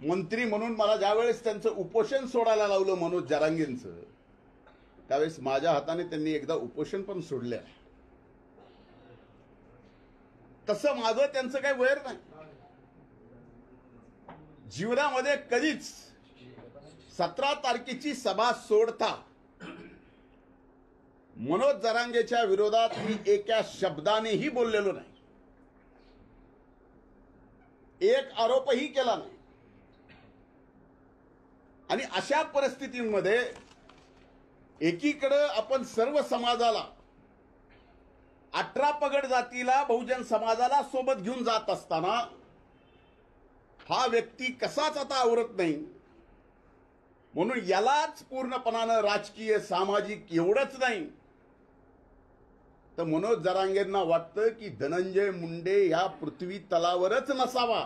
मंत्री म्हणून मला ज्यावेळेस त्यांचं उपोषण सोडायला लावलं मनोज जरांगेंचं, त्यावेळेस माझ्या हाताने त्यांनी एकदा उपोषण पण सोडलं. तसं माझं त्यांचं काही वैर नाही. जीवनामध्ये कधीच 17 तारखेची सभा सोडता मनोज जरांगेच्या विरोधात मी एका शब्दानेही बोललेलो नाही, एक आरोपही केला नाही. आणि अशा परिस्थितीमध्ये एकीकडे आपण सर्व समाजाला, 18 पगड जातीला, बहुजन समाजाला सोबत घेऊन जात असताना हा व्यक्ती कसाच आता आवरत नाही. म्हणून यालाच पूर्णपणानं राजकीय, सामाजिक एवढंच नाही तर मनोज जरांगेंना वाटतं की धनंजय मुंडे या पृथ्वी तलावरच नसावा.